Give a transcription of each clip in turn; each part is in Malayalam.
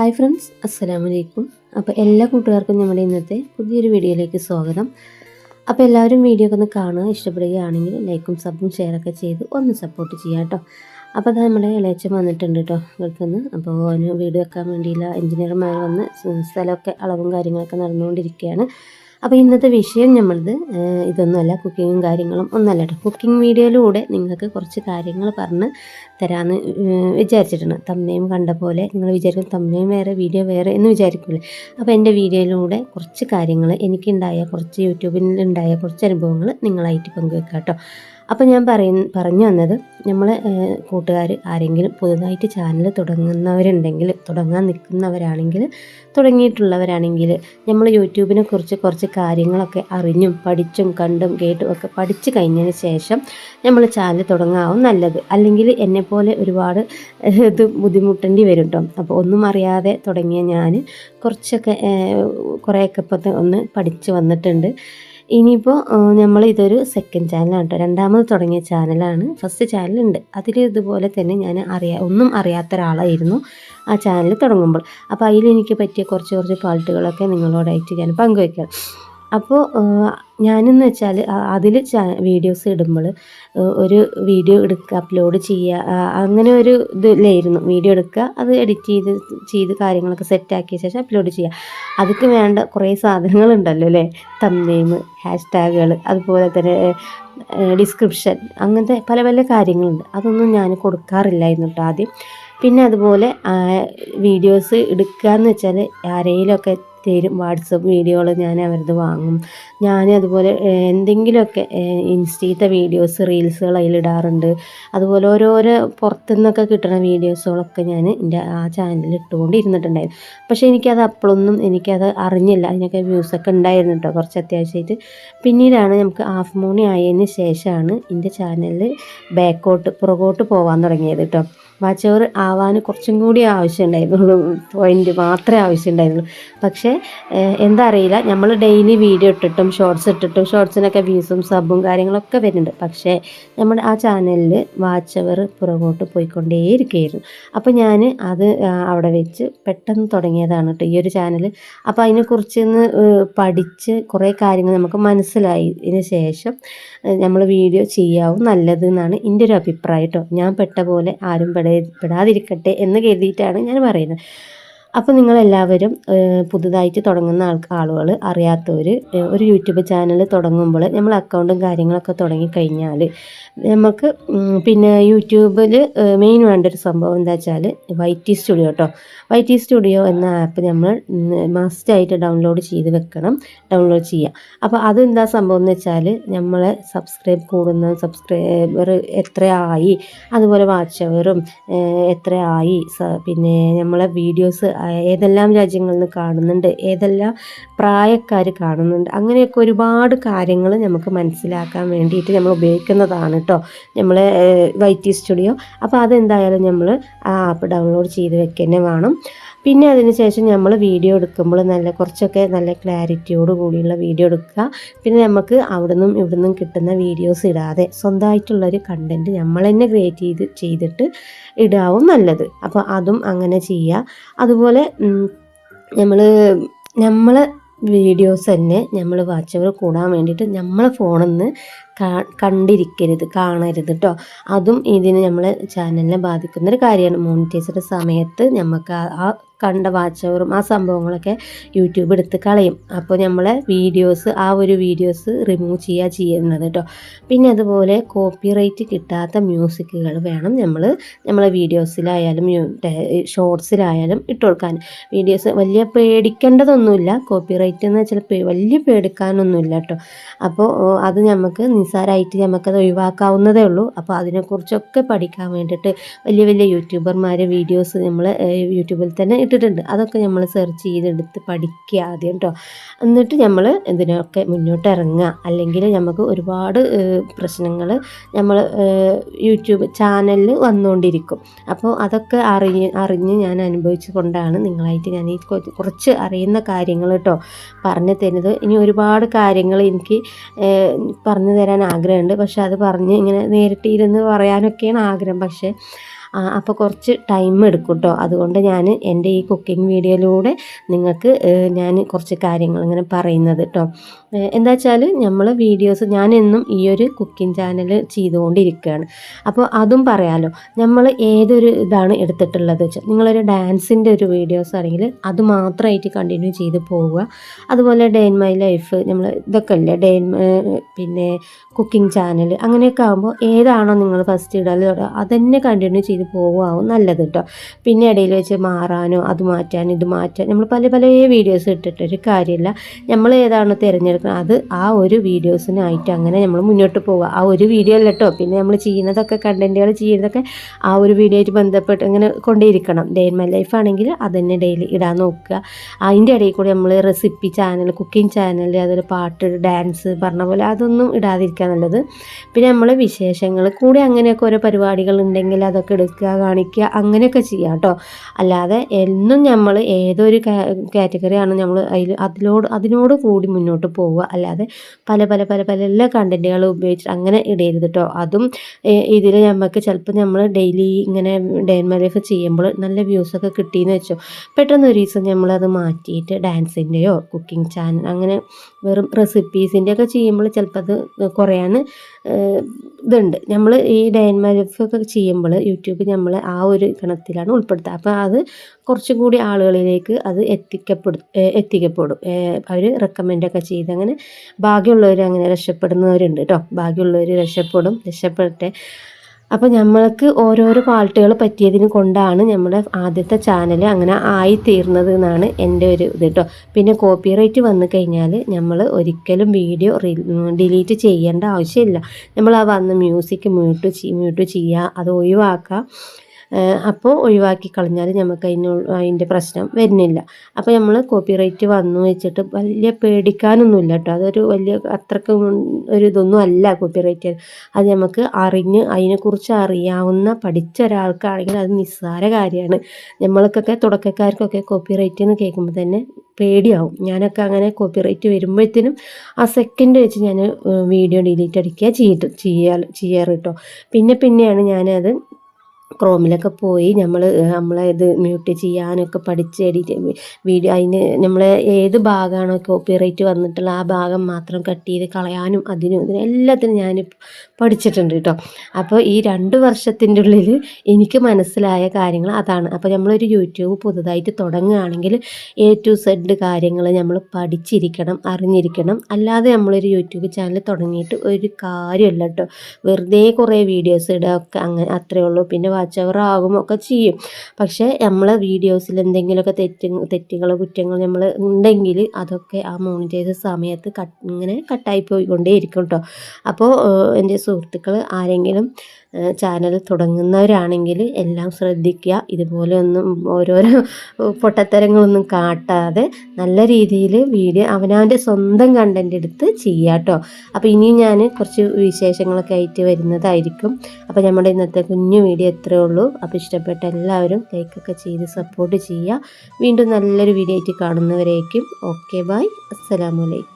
ഹായ് ഫ്രണ്ട്സ്, അസ്സലാമു അലൈക്കും. അപ്പോൾ എല്ലാ കൂട്ടുകാർക്കും നമ്മുടെ ഇന്നത്തെ പുതിയൊരു വീഡിയോയിലേക്ക് സ്വാഗതം. അപ്പോൾ എല്ലാവരും വീഡിയോ ഒക്കെ ഒന്ന് കാണുക, ഇഷ്ടപ്പെടുകയാണെങ്കിൽ ലൈക്കും സബും ഷെയറൊക്കെ ചെയ്ത് ഒന്ന് സപ്പോർട്ട് ചെയ്യാം കേട്ടോ. അപ്പോൾ അത് നമ്മുടെ ഇളയച്ചൻ വന്നിട്ടുണ്ട് കേട്ടോ ഗൾഫിന്ന്. അപ്പോൾ അവന് വീട് വെക്കാൻ വേണ്ടിയില്ല എൻജിനീയർമാർ വന്ന് സ്ഥലമൊക്കെ അളവും കാര്യങ്ങളൊക്കെ നടന്നുകൊണ്ടിരിക്കുകയാണ്. അപ്പോൾ ഇന്നത്തെ വിഷയം നമ്മളത് ഇതൊന്നുമല്ല, കുക്കിങ്ങും കാര്യങ്ങളും ഒന്നല്ല കേട്ടോ. കുക്കിംഗ് വീഡിയോയിലൂടെ നിങ്ങൾക്ക് കുറച്ച് കാര്യങ്ങൾ പറഞ്ഞ് തരാമെന്ന് വിചാരിച്ചിട്ടുണ്ട്. തംബ്നെയിലും കണ്ട പോലെ നിങ്ങൾ വിചാരിക്കും തംബ്നെയിൽ വേറെ വീഡിയോ വേറെ എന്ന് വിചാരിക്കില്ലേ. അപ്പോൾ എൻ്റെ വീഡിയോയിലൂടെ കുറച്ച് കാര്യങ്ങൾ എനിക്കുണ്ടായ കുറച്ച് യൂട്യൂബിലുണ്ടായ കുറച്ച് അനുഭവങ്ങൾ നിങ്ങളായിട്ട് പങ്കുവെക്കാം കേട്ടോ. അപ്പോൾ ഞാൻ പറഞ്ഞു വന്നത്, നമ്മളെ കൂട്ടുകാർ ആരെങ്കിലും പുതുതായിട്ട് ചാനൽ തുടങ്ങുന്നവരുണ്ടെങ്കിൽ, തുടങ്ങാൻ നിൽക്കുന്നവരാണെങ്കിൽ, തുടങ്ങിയിട്ടുള്ളവരാണെങ്കിൽ, നമ്മൾ യൂട്യൂബിനെ കുറിച്ച് കുറച്ച് കാര്യങ്ങളൊക്കെ അറിഞ്ഞും പഠിച്ചും കണ്ടും കേട്ടും ഒക്കെ പഠിച്ചു കഴിഞ്ഞതിന് ശേഷം നമ്മൾ ചാനൽ തുടങ്ങാവും നല്ലത്. അല്ലെങ്കിൽ എന്നെപ്പോലെ ഒരുപാട് ഇത് ബുദ്ധിമുട്ടേണ്ടി വരും കേട്ടോ. അപ്പോൾ ഒന്നും അറിയാതെ തുടങ്ങിയ ഞാൻ കുറേയൊക്കെ ഇപ്പോൾ ഒന്ന് പഠിച്ച് വന്നിട്ടുണ്ട്. ഇനിയിപ്പോൾ നമ്മൾ ഇതൊരു സെക്കൻഡ് ചാനലാണ് കേട്ടോ. രണ്ടാമത് തുടങ്ങിയ ചാനലാണ്. ഫസ്റ്റ് ചാനലുണ്ട്, അതിൽ ഇതുപോലെ തന്നെ ഞാൻ ഒന്നും അറിയാത്ത ഒരാളായിരുന്നു ആ ചാനൽ തുടങ്ങുമ്പോൾ. അപ്പോൾ അതിലെനിക്ക് പറ്റിയ കുറച്ച് ഫാൾട്ടുകളൊക്കെ നിങ്ങളോടായിട്ട് ഞാൻ പങ്കുവയ്ക്കാം. അപ്പോൾ ഞാനെന്ന് വെച്ചാൽ അതിൽ വീഡിയോസ് ഇടുമ്പോൾ ഒരു വീഡിയോ എടുക്കുക, അപ്ലോഡ് ചെയ്യുക, അങ്ങനെ ഒരു ഇതിലായിരുന്നു. വീഡിയോ എടുക്കുക, അത് എഡിറ്റ് ചെയ്ത് കാര്യങ്ങളൊക്കെ സെറ്റാക്കിയ ശേഷം അപ്ലോഡ് ചെയ്യുക. അതൊക്കെ വേണ്ട കുറേ സാധനങ്ങളുണ്ടല്ലോ അല്ലേ. തംബ്നെയിൽ, ഹാഷ്ടാഗുകൾ, അതുപോലെ തന്നെ ഡിസ്ക്രിപ്ഷൻ, അങ്ങനത്തെ പല പല കാര്യങ്ങളുണ്ട്. അതൊന്നും ഞാൻ കൊടുക്കാറില്ലായിരുന്നു കേട്ടോ ആദ്യം. പിന്നെ അതുപോലെ വീഡിയോസ് എടുക്കുക എന്ന് വെച്ചാൽ ആരെങ്കിലുമൊക്കെ തരും വാട്സപ്പ് വീഡിയോകൾ, ഞാൻ അവരത് വാങ്ങും. ഞാൻ അതുപോലെ എന്തെങ്കിലുമൊക്കെ ഇൻസ്റ്റയിലത്തെ വീഡിയോസ്, റീൽസുകൾ അതിലിടാറുണ്ട്. അതുപോലെ ഓരോരോ പുറത്തുനിന്നൊക്കെ കിട്ടുന്ന വീഡിയോസുകളൊക്കെ ഞാൻ എൻ്റെ ആ ചാനലിൽ ഇട്ടുകൊണ്ടിരുന്നിട്ടുണ്ടായിരുന്നു. പക്ഷേ എനിക്കത് അപ്പോഴൊന്നും എനിക്കത് അറിഞ്ഞില്ല. അതിനൊക്കെ വ്യൂസൊക്കെ ഉണ്ടായിരുന്നു കേട്ടോ, കുറച്ച് അത്യാവശ്യമായിട്ട്. പിന്നീടാണ് നമുക്ക് ഹാഫ് മോണി ആയതിന് ശേഷമാണ് എൻ്റെ ചാനലിൽ പുറകോട്ട് പോകാൻ തുടങ്ങിയത് കേട്ടോ. വാച്ച് അവർ ആവാൻ കുറച്ചും കൂടി ആവശ്യമുണ്ടായിരുന്നുള്ളൂ, പോയിൻ്റ് മാത്രമേ ആവശ്യമുണ്ടായിരുന്നുള്ളൂ. പക്ഷേ എന്താ അറിയില്ല, നമ്മൾ ഡെയിലി വീഡിയോ ഇട്ടിട്ടും ഷോർട്സിനൊക്കെ വ്യൂസും സബും കാര്യങ്ങളൊക്കെ വരുന്നുണ്ട്. പക്ഷേ നമ്മുടെ ആ ചാനലിൽ വാച്ച് അവർ പുറകോട്ട് പോയിക്കൊണ്ടേയിരിക്കുകയായിരുന്നു. അപ്പോൾ ഞാൻ അത് അവിടെ വെച്ച് പെട്ടെന്ന് തുടങ്ങിയതാണ് കേട്ടോ ഈ ഒരു ചാനൽ. അപ്പോൾ അതിനെക്കുറിച്ച് പഠിച്ച് കുറേ കാര്യങ്ങൾ നമുക്ക് മനസ്സിലായതിന് ശേഷം നമ്മൾ വീഡിയോ ചെയ്യാവും നല്ലത് എന്നാണ് എൻ്റെ ഒരു അഭിപ്രായം കേട്ടോ. ഞാൻ പെട്ട പോലെ ആരും പെടാതിരിക്കട്ടെ എന്ന് കരുതിയിട്ടാണ് ഞാൻ പറയുന്നത്. അപ്പോൾ നിങ്ങളെല്ലാവരും പുതുതായിട്ട് തുടങ്ങുന്ന ആളുകൾ, അറിയാത്തവർ ഒരു യൂട്യൂബ് ചാനൽ തുടങ്ങുമ്പോൾ നമ്മൾ അക്കൗണ്ടും കാര്യങ്ങളൊക്കെ തുടങ്ങിക്കഴിഞ്ഞാൽ നമുക്ക് പിന്നെ യൂട്യൂബിൽ മെയിൻ വേണ്ട ഒരു സംഭവം എന്താ വെച്ചാൽ YT സ്റ്റുഡിയോ കേട്ടോ. YT സ്റ്റുഡിയോ എന്ന ആപ്പ് നമ്മൾ മസ്റ്റായിട്ട് ഡൗൺലോഡ് ചെയ്യുക. അപ്പോൾ അതെന്താ സംഭവം എന്ന് വെച്ചാൽ നമ്മളെ സബ്സ്ക്രൈബർ എത്രയായി, അതുപോലെ വാച്ച് അവറും എത്രയായി, പിന്നെ നമ്മളെ വീഡിയോസ് ഏതെല്ലാം രാജ്യങ്ങളിൽ നിന്ന് കാണുന്നുണ്ട്, ഏതെല്ലാം പ്രായക്കാർ കാണുന്നുണ്ട്, അങ്ങനെയൊക്കെ ഒരുപാട് കാര്യങ്ങൾ നമുക്ക് മനസ്സിലാക്കാൻ വേണ്ടിയിട്ട് നമ്മൾ ഉപയോഗിക്കുന്നതാണ് കേട്ടോ നമ്മളെ YT സ്റ്റുഡിയോ. അപ്പോൾ അതെന്തായാലും നമ്മൾ ആ ആപ്പ് ഡൗൺലോഡ് ചെയ്ത് വെക്കുക വേണം. പിന്നെ അതിന് ശേഷം നമ്മൾ വീഡിയോ എടുക്കുമ്പോൾ കുറച്ചൊക്കെ നല്ല ക്ലാരിറ്റിയോട് കൂടിയുള്ള വീഡിയോ എടുക്കുക. പിന്നെ നമുക്ക് ഇവിടുന്നും കിട്ടുന്ന വീഡിയോസ് ഇടാതെ സ്വന്തമായിട്ടുള്ളൊരു കണ്ടൻറ്റ് നമ്മൾ തന്നെ ക്രിയേറ്റ് ചെയ്തിട്ട് ഇടാവും നല്ലത്. അപ്പോൾ അതും അങ്ങനെ ചെയ്യുക. അതുപോലെ നമ്മളെ വീഡിയോസ് തന്നെ നമ്മൾ വാച്ച് അവർ കൂടാൻ വേണ്ടിയിട്ട് നമ്മളെ ഫോണിൽ നിന്ന് കാണരുത് കേട്ടോ. അതും ഇതിന് നമ്മളെ ചാനലിനെ ബാധിക്കുന്നൊരു കാര്യമാണ്. മോണിറ്റൈസ്ഡ് സമയത്ത് നമുക്ക് ആ കണ്ട വാച്ച് അവറും ആ സംഭവങ്ങളൊക്കെ യൂട്യൂബ് എടുത്ത് കളയും. അപ്പോൾ നമ്മളെ വീഡിയോസ് റിമൂവ് ചെയ്യുന്നത് കേട്ടോ. പിന്നെ അതുപോലെ കോപ്പിറൈറ്റ് കിട്ടാത്ത മ്യൂസിക്കുകൾ വേണം നമ്മളെ വീഡിയോസിലായാലും ഷോർട്സിലായാലും ഇട്ട് കൊടുക്കാൻ. വീഡിയോസ് വലിയ പേടിക്കേണ്ടതൊന്നുമില്ല, കോപ്പിറൈറ്റ് എന്ന് വെച്ചാൽ വലിയ പേടിക്കാനൊന്നുമില്ല കേട്ടോ. അപ്പോൾ അത് നമുക്ക് നിസ്സാരമായിട്ട് നമുക്കത് ഒഴിവാക്കാവുന്നതേ ഉള്ളൂ. അപ്പോൾ അതിനെക്കുറിച്ചൊക്കെ പഠിക്കാൻ വേണ്ടിയിട്ട് വലിയ യൂട്യൂബർമാരെ വീഡിയോസ് നമ്മൾ യൂട്യൂബിൽ തന്നെ ഇട്ടിട്ടുണ്ട്. അതൊക്കെ നമ്മൾ സെർച്ച് ചെയ്തെടുത്ത് പഠിക്കുക ആദ്യം കേട്ടോ. എന്നിട്ട് നമ്മൾ ഇതിനൊക്കെ മുന്നോട്ട് ഇറങ്ങുക. അല്ലെങ്കിൽ നമുക്ക് ഒരുപാട് പ്രശ്നങ്ങൾ നമ്മൾ യൂട്യൂബ് ചാനലിൽ വന്നുകൊണ്ടിരിക്കും. അപ്പോൾ അതൊക്കെ അറിഞ്ഞ് ഞാൻ അനുഭവിച്ചു കൊണ്ടാണ് നിങ്ങളായിട്ട് ഞാൻ ഈ കുറച്ച് അറിയുന്ന കാര്യങ്ങൾ കേട്ടോ പറഞ്ഞു തരുന്നത്. ഇനി ഒരുപാട് കാര്യങ്ങൾ എനിക്ക് പറഞ്ഞു തരാൻ ആഗ്രഹമുണ്ട്. പക്ഷെ അത് പറഞ്ഞ് ഇങ്ങനെ നേരിട്ട് ഇരുന്ന് പറയാനൊക്കെയാണ് ആഗ്രഹം. പക്ഷേ അപ്പോൾ കുറച്ച് ടൈം എടുക്കും കേട്ടോ. അതുകൊണ്ട് ഞാൻ എൻ്റെ ഈ കുക്കിംഗ് വീഡിയോയിലൂടെ നിങ്ങൾക്ക് ഞാൻ കുറച്ച് കാര്യങ്ങൾ ഇങ്ങനെ പറയുന്നത് കേട്ടോ. എന്താ വെച്ചാൽ നമ്മൾ വീഡിയോസ് ഞാനെന്നും ഈ ഒരു കുക്കിംഗ് ചാനൽ ചെയ്തുകൊണ്ടിരിക്കുകയാണ്. അപ്പോൾ അതും പറയാമല്ലോ. നമ്മൾ ഏതൊരു ഇതാണ് എടുത്തിട്ടുള്ളത് വെച്ചാൽ നിങ്ങളൊരു ഡാൻസിൻ്റെ ഒരു വീഡിയോസ് ആണെങ്കിൽ അത് മാത്രമായിട്ട് കണ്ടിന്യൂ ചെയ്ത് പോവുക. അതുപോലെ ഡേ ഇൻ മൈ ലൈഫ് നമ്മൾ ഇതൊക്കെ ഇല്ലേ പിന്നെ കുക്കിംഗ് ചാനൽ അങ്ങനെയൊക്കെ ആകുമ്പോൾ ഏതാണോ നിങ്ങൾ ഫസ്റ്റ് ഇടാൻ അതന്നെ കണ്ടിന്യൂ ചെയ്ത് പോവുകയാവും നല്ലത് കേട്ടോ. പിന്നെ ഇടയിൽ വെച്ച് മാറാനോ അത് മാറ്റാൻ ഇത് മാറ്റാൻ നമ്മൾ പല പല വീഡിയോസ് ഇട്ടിട്ടൊരു കാര്യമില്ല. നമ്മൾ ഏതാണോ തിരഞ്ഞെടുക്കുന്നത് അത് ആ ഒരു വീഡിയോസിനായിട്ട് അങ്ങനെ നമ്മൾ മുന്നോട്ട് പോവുക. ആ ഒരു വീഡിയോ അല്ല കേട്ടോ, പിന്നെ നമ്മൾ ചെയ്യുന്നതൊക്കെ കണ്ടൻറ്റുകൾ ചെയ്യുന്നതൊക്കെ ആ ഒരു വീഡിയോ ആയിട്ട് ബന്ധപ്പെട്ട് അങ്ങനെ കൊണ്ടേയിരിക്കണം. ഡേ ഇൻ മൈ ലൈഫ് ആണെങ്കിൽ അതന്നെ ഡെയിലി ഇടാൻ നോക്കുക. അതിൻ്റെ ഇടയിൽ കൂടി നമ്മൾ റെസിപ്പി ചാനൽ, കുക്കിംഗ് ചാനൽ, അതിൽ പാട്ട്, ഡാൻസ് പറഞ്ഞ പോലെ അതൊന്നും ഇടാതിരിക്കാൻ നല്ലത്. പിന്നെ നമ്മൾ വിശേഷങ്ങൾ കൂടി അങ്ങനെയൊക്കെ ഓരോ പരിപാടികൾ ഉണ്ടെങ്കിൽ അതൊക്കെ എടുക്കുക, കാണിക്കുക, അങ്ങനെയൊക്കെ ചെയ്യാം കേട്ടോ. അല്ലാതെ എന്നും നമ്മൾ ഏതൊരു കാറ്റഗറിയാണ് നമ്മൾ അതിനോട് കൂടി മുന്നോട്ട് പോവുക. അല്ലാതെ പല പല പല പല എല്ലാ കണ്ടൻറ്റുകൾ ഉപയോഗിച്ചിട്ട് അങ്ങനെ ഇടരുത് കേട്ടോ. അതും ഇതിൽ നമുക്ക് ചിലപ്പോൾ നമ്മൾ ഡെയിലി ഇങ്ങനെ ഡേ ഇൻ മൈ ലൈഫ് ചെയ്യുമ്പോൾ നല്ല വ്യൂസൊക്കെ കിട്ടിയെന്ന് വെച്ചോ, പെട്ടെന്ന് ഒരു ദിവസം നമ്മളത് മാറ്റിയിട്ട് ഡാൻസിൻ്റെയോ കുക്കിംഗ് ചാനൽ അങ്ങനെ വെറും റെസിപ്പീസിൻ്റെയൊക്കെ ചെയ്യുമ്പോൾ ചിലപ്പോൾ അത് കുറയാൻ ഇതുണ്ട്. നമ്മൾ ഈ ഡേ ഇൻ മൈ ലൈഫൊക്കെ ചെയ്യുമ്പോൾ യൂട്യൂബ് നമ്മൾ ആ ഒരു ഗണത്തിലാണ് ഉൾപ്പെടുത്തുക. അപ്പോൾ അത് കുറച്ചും കൂടി ആളുകളിലേക്ക് അത് എത്തിക്കപ്പെടും. അവർ റെക്കമെൻഡൊക്കെ ചെയ്ത് അങ്ങനെ ഭാഗ്യമുള്ളവർ അങ്ങനെ രക്ഷപ്പെടുന്നവരുണ്ട് കേട്ടോ. ഭാഗ്യമുള്ളവർ രക്ഷപ്പെടട്ടെ. അപ്പോൾ നമ്മൾക്ക് ഓരോരോ പാട്ടുകൾ പറ്റിയതിന് കൊണ്ടാണ് നമ്മുടെ ആദ്യത്തെ ചാനൽ അങ്ങനെ ആയിത്തീർന്നത് എന്നാണ് എൻ്റെ ഒരു ഇത് കേട്ടോ. പിന്നെ കോപ്പിറൈറ്റ് വന്നു കഴിഞ്ഞാൽ നമ്മൾ ഒരിക്കലും വീഡിയോ ഡിലീറ്റ് ചെയ്യേണ്ട ആവശ്യമില്ല. നമ്മൾ ആ വന്ന് മ്യൂസിക് മ്യൂട്ട് ചെയ്യുക, അത് ഒഴിവാക്കുക. അപ്പോൾ ഒഴിവാക്കി കളഞ്ഞാൽ നമുക്ക് അതിൻ്റെ പ്രശ്നം വരുന്നില്ല. അപ്പോൾ നമ്മൾ കോപ്പിറൈറ്റ് വന്നു വെച്ചിട്ട് വലിയ പേടിക്കാനൊന്നുമില്ല കേട്ടോ. അതൊരു വലിയ അത്രക്ക് ഒരു ഇതൊന്നും അല്ല കോപ്പിറൈറ്റ്. അത് നമുക്ക് അതിനെക്കുറിച്ച് അറിയാവുന്ന പഠിച്ച ഒരാൾക്കാണെങ്കിൽ അത് നിസ്സാര കാര്യമാണ്. നമ്മൾക്കൊക്കെ തുടക്കക്കാർക്കൊക്കെ കോപ്പിറൈറ്റ് എന്ന് കേൾക്കുമ്പോൾ തന്നെ പേടിയാവും. ഞാനൊക്കെ അങ്ങനെ കോപ്പിറൈറ്റ് വരുമ്പോഴത്തേനും ആ സെക്കൻഡ് വെച്ച് ഞാൻ വീഡിയോ ഡിലീറ്റ് അടിക്കുക ചെയ്യാറ് കേട്ടോ. പിന്നെയാണ് ഞാനത് ക്രോമിലൊക്കെ പോയി നമ്മളെ ഇത് മ്യൂട്ട് ചെയ്യാനൊക്കെ പഠിച്ച് എഡിറ്റ് വീഡിയോ അതിന് നമ്മൾ ഏത് ഭാഗമാണോ കോപ്പിറൈറ്റ് വന്നിട്ടുള്ള ആ ഭാഗം മാത്രം കട്ട് ചെയ്ത് കളയാനും ഇതിനും എല്ലാത്തിനും ഞാൻ പഠിച്ചിട്ടുണ്ട് കേട്ടോ. അപ്പോൾ ഈ 2 വർഷത്തിൻ്റെ ഉള്ളിൽ എനിക്ക് മനസ്സിലായ കാര്യങ്ങൾ അതാണ്. അപ്പോൾ നമ്മളൊരു യൂട്യൂബ് പുതുതായിട്ട് തുടങ്ങുകയാണെങ്കിൽ A to Z കാര്യങ്ങൾ നമ്മൾ പഠിച്ചിരിക്കണം, അറിഞ്ഞിരിക്കണം. അല്ലാതെ നമ്മളൊരു യൂട്യൂബ് ചാനൽ തുടങ്ങിയിട്ട് ഒരു കാര്യമില്ല കേട്ടോ. വെറുതെ കുറേ വീഡിയോസ് ഇടുക ഒക്കെ അങ്ങനെ അത്രയേ ഉള്ളൂ. പിന്നെ വാച്ച് അവർ ആകുമൊക്കെ ചെയ്യും. പക്ഷേ നമ്മളെ വീഡിയോസിൽ എന്തെങ്കിലുമൊക്കെ കുറ്റങ്ങൾ നമ്മൾ ഉണ്ടെങ്കിൽ അതൊക്കെ ആ മോണിറ്റൈസ് സമയത്ത് ഇങ്ങനെ കട്ടായി പോയിക്കൊണ്ടേയിരിക്കും കേട്ടോ. അപ്പോൾ എൻ്റെ സുഹൃത്തുക്കൾ ആരെങ്കിലും ചാനൽ തുടങ്ങുന്നവരാണെങ്കിൽ എല്ലാം ശ്രദ്ധിക്കുക. ഇതുപോലെ ഒന്നും ഓരോരോ പൊട്ടത്തരങ്ങളൊന്നും കാട്ടാതെ നല്ല രീതിയിൽ വീഡിയോ അവനവൻ്റെ സ്വന്തം കണ്ടൻ്റ് എടുത്ത് ചെയ്യുക കേട്ടോ. അപ്പോൾ ഇനിയും ഞാൻ കുറച്ച് വിശേഷങ്ങളൊക്കെ ആയിട്ട് വരുന്നതായിരിക്കും. അപ്പോൾ നമ്മുടെ ഇന്നത്തെ കുഞ്ഞു വീഡിയോ എത്രയേ ഉള്ളൂ. അപ്പോൾ ഇഷ്ടപ്പെട്ട എല്ലാവരും ലൈക്കൊക്കെ ചെയ്ത് സപ്പോർട്ട് ചെയ്യുക. വീണ്ടും നല്ലൊരു വീഡിയോ ആയിട്ട് കാണുന്നവരേക്കും ഓക്കെ ബൈ, അസ്സലാമു അലൈക്കും.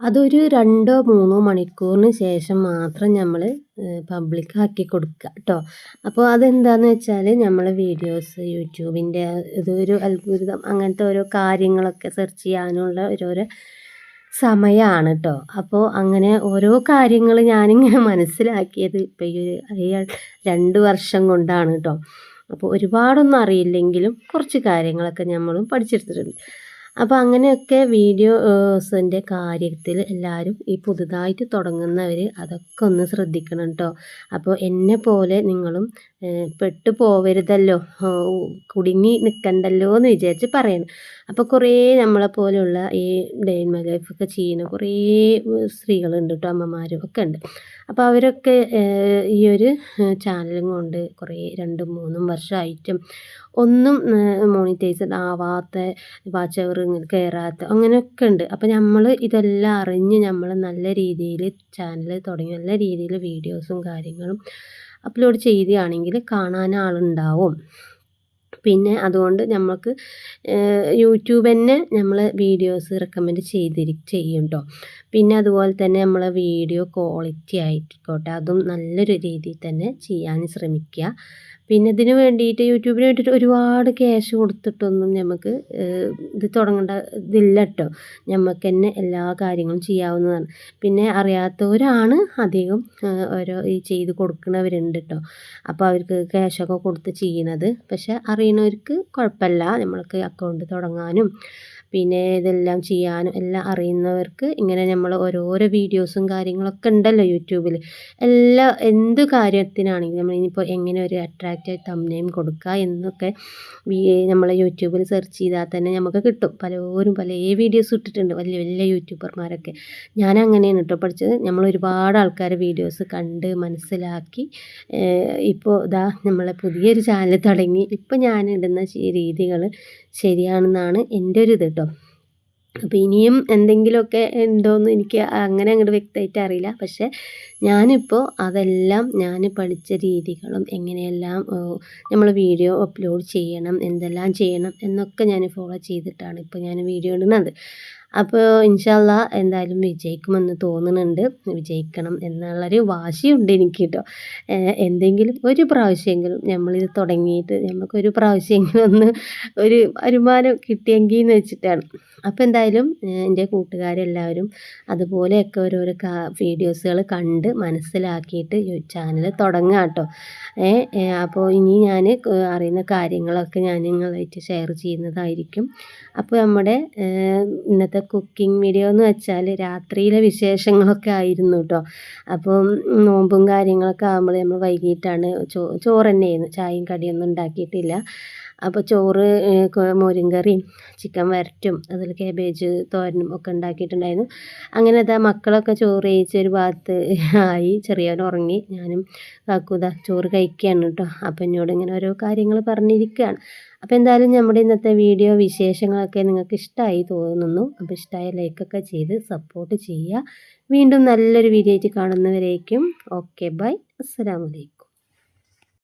അതൊരു 2 മണിക്കൂറിന് ശേഷം മാത്രം നമ്മൾ പബ്ലിക്കാക്കി കൊടുക്കുക ട്ടോ. അപ്പോൾ അതെന്താന്ന് വെച്ചാൽ നമ്മളെ വീഡിയോസ് യൂട്യൂബിൻ്റെ ഇതൊരു അൽഗോരിതം അങ്ങനത്തെ ഓരോ കാര്യങ്ങളൊക്കെ സെർച്ച് ചെയ്യാനുള്ള ഓരോരോ സമയമാണ് ട്ടോ. അപ്പോൾ അങ്ങനെ ഓരോ കാര്യങ്ങൾ ഞാനിങ്ങനെ മനസ്സിലാക്കിയത് ഇപ്പം ഈ 2 വർഷം കൊണ്ടാണ് ട്ടോ. അപ്പോൾ ഒരുപാടൊന്നും അറിയില്ലെങ്കിലും കുറച്ച് കാര്യങ്ങളൊക്കെ നമ്മളും പഠിച്ചെടുത്തിട്ടുണ്ട്. അപ്പോൾ അങ്ങനെയൊക്കെ വീഡിയോസിൻ്റെ കാര്യത്തിൽ എല്ലാവരും ഈ പുതുതായിട്ട് തുടങ്ങുന്നവർ അതൊക്കെ ഒന്ന് ശ്രദ്ധിക്കണം ട്ടോ. അപ്പോൾ എന്നെപ്പോലെ നിങ്ങളും പെട്ടു പോവരുതല്ലോ, കുടുങ്ങി നിൽക്കണ്ടല്ലോ എന്ന് വിചാരിച്ച് പറയണം. അപ്പോൾ കുറേ നമ്മളെപ്പോലെയുള്ള ഈ ഡേ ഇൻ മൈ ലൈഫൊക്കെ ചെയ്യുന്ന കുറേ സ്ത്രീകളുണ്ട് ട്ടോ, അമ്മമാരും ഒക്കെ ഉണ്ട്. അപ്പോൾ അവരൊക്കെ ഈ ഒരു ചാനലും കൊണ്ട് കുറേ 2, 3 വർഷമായിട്ടും ഒന്നും മോണിറ്റൈസ്ഡ് ആവാത്ത, വാച്ച് അവർ കയറാത്ത അങ്ങനെയൊക്കെ ഉണ്ട്. അപ്പോൾ നമ്മൾ ഇതെല്ലാം അറിഞ്ഞ് നമ്മൾ നല്ല രീതിയിൽ ചാനൽ തുടങ്ങി നല്ല രീതിയിൽ വീഡിയോസും കാര്യങ്ങളും അപ്ലോഡ് ചെയ്യുകയാണെങ്കിൽ കാണാൻ ആളുണ്ടാവും. പിന്നെ അതുകൊണ്ട് നമുക്ക് യൂട്യൂബ് തന്നെ നമ്മൾ വീഡിയോസ് റെക്കമെൻഡ് ചെയ്യും ട്ടോ. പിന്നെ അതുപോലെ തന്നെ നമ്മളെ വീഡിയോ ക്വാളിറ്റി ആയിക്കോട്ടെ അതും നല്ലൊരു രീതിയിൽ തന്നെ ചെയ്യാൻ ശ്രമിക്കുക. പിന്നെ ഇതിന് വേണ്ടിയിട്ട് യൂട്യൂബിന് വേണ്ടിയിട്ട് ഒരുപാട് ക്യാഷ് കൊടുത്തിട്ടൊന്നും നമുക്ക് ഇത് തുടങ്ങേണ്ട ഇതില്ല ട്ടോ. നമുക്ക് തന്നെ എല്ലാ കാര്യങ്ങളും ചെയ്യാവുന്നതാണ്. പിന്നെ അറിയാത്തവരാണ് അധികം ഓരോ ഈ ചെയ്ത് കൊടുക്കുന്നവരുണ്ട് ട്ടോ. അപ്പോൾ അവർക്ക് ക്യാഷൊക്കെ കൊടുത്ത് ചെയ്യണത്. പക്ഷെ അറിയുന്നവർക്ക് കുഴപ്പമില്ല, നമ്മൾക്ക് അക്കൗണ്ട് തുടങ്ങാനും പിന്നെ ഇതെല്ലാം ചെയ്യാനും എല്ലാം അറിയുന്നവർക്ക് ഇങ്ങനെ നമ്മൾ ഓരോരോ വീഡിയോസും കാര്യങ്ങളൊക്കെ ഉണ്ടല്ലോ യൂട്യൂബിൽ. എന്ത് കാര്യത്തിനാണെങ്കിലും നമ്മൾ ഇനിയിപ്പോൾ എങ്ങനെ ഒരു അട്രാക്റ്റീവ് തംബ്നെയിൽ കൊടുക്കുക എന്നൊക്കെ നമ്മൾ യൂട്യൂബിൽ സെർച്ച് ചെയ്താൽ തന്നെ നമുക്ക് കിട്ടും. പലരും പല വീഡിയോസ് ഇട്ടിട്ടുണ്ട്, വലിയ വലിയ യൂട്യൂബർമാരൊക്കെ. ഞാൻ അങ്ങനെയാണ് കേട്ടോ പഠിച്ചത്. നമ്മൾ ഒരുപാട് ആൾക്കാരെ വീഡിയോസ് കണ്ട് മനസ്സിലാക്കി ഇപ്പോൾ ഇതാ നമ്മളെ പുതിയൊരു ചാനൽ തുടങ്ങി. ഇപ്പോൾ ഞാൻ ഇടുന്ന രീതികൾ ശരിയാണെന്നാണ് എൻ്റെ ഒരു ഇത് കേട്ടോ. അപ്പോൾ ഇനിയും എന്തെങ്കിലുമൊക്കെ ഉണ്ടോയെന്ന് എനിക്ക് അങ്ങനെ അങ്ങോട്ട് വ്യക്തമായിട്ട് അറിയില്ല. പക്ഷേ ഞാനിപ്പോൾ അതെല്ലാം ഞാൻ പഠിച്ച രീതികളും എങ്ങനെയെല്ലാം നമ്മൾ വീഡിയോ അപ്ലോഡ് ചെയ്യണം, എന്തെല്ലാം ചെയ്യണം എന്നൊക്കെ ഞാൻ ഫോളോ ചെയ്തിട്ടാണ് ഇപ്പോൾ ഞാൻ വീഡിയോ ഇടുന്നത്. അപ്പോൾ ഇൻഷാ അള്ളാ എന്തായാലും വിജയിക്കുമെന്ന് തോന്നുന്നുണ്ട്. വിജയിക്കണം എന്നുള്ളൊരു വാശിയുണ്ട് എനിക്ക് കേട്ടോ. എന്തെങ്കിലും ഒരു പ്രാവശ്യമെങ്കിലും നമ്മളിത് തുടങ്ങിയിട്ട് നമുക്കൊരു പ്രാവശ്യമെങ്കിലും ഒന്ന് ഒരു വരുമാനം കിട്ടിയെങ്കിൽ എന്ന് വെച്ചിട്ടാണ്. അപ്പോൾ എന്തായാലും എൻ്റെ കൂട്ടുകാരെല്ലാവരും അതുപോലെയൊക്കെ ഓരോരോ വീഡിയോസുകൾ കണ്ട് മനസ്സിലാക്കിയിട്ട് ചാനൽ തുടങ്ങുക കേട്ടോ. അപ്പോൾ ഇനി ഞാൻ അറിയുന്ന കാര്യങ്ങളൊക്കെ ഞാൻ നിങ്ങളായിട്ട് ഷെയർ ചെയ്യുന്നതായിരിക്കും. അപ്പോൾ നമ്മുടെ ഇന്നത്തെ കുക്കിംഗ് വീഡിയോ എന്ന് വെച്ചാൽ രാത്രിയിലെ വിശേഷങ്ങളൊക്കെ ആയിരുന്നു കേട്ടോ. അപ്പം നോമ്പും കാര്യങ്ങളൊക്കെ ആകുമ്പോൾ നമ്മൾ വൈകിട്ടാണ് ചോറ് തന്നെയായിരുന്നു, ചായയും കടിയൊന്നും ഉണ്ടാക്കിയിട്ടില്ല. അപ്പോൾ ചോറ് മോരും കറിയും ചിക്കൻ വരട്ടും അതിൽ കാബേജ് തോരനും ഒക്കെ ഉണ്ടാക്കിയിട്ടുണ്ടായിരുന്നു. അങ്ങനെ അതാ മക്കളൊക്കെ ചോറ് കഴിച്ച് ഒരു ഭാഗത്ത് ആയി, ചെറിയവൻ ഉറങ്ങി, ഞാനും കാക്കൂതാ ചോറ് കഴിക്കുകയാണ് കേട്ടോ. അപ്പോൾ എന്നോട് ഇങ്ങനെ ഓരോ കാര്യങ്ങൾ പറഞ്ഞിരിക്കുകയാണ്. അപ്പോൾ എന്തായാലും നമ്മുടെ ഇന്നത്തെ വീഡിയോ വിശേഷങ്ങളൊക്കെ നിങ്ങൾക്ക് ഇഷ്ടമായി തോന്നുന്നു. അപ്പോൾ ഇഷ്ടമായ ലൈക്കൊക്കെ ചെയ്ത് സപ്പോർട്ട് ചെയ്യുക. വീണ്ടും നല്ലൊരു വീഡിയോ ആയിട്ട് കാണുന്നവരേക്കും ഓക്കെ ബൈ, അസ്സലാമു അലൈക്കും.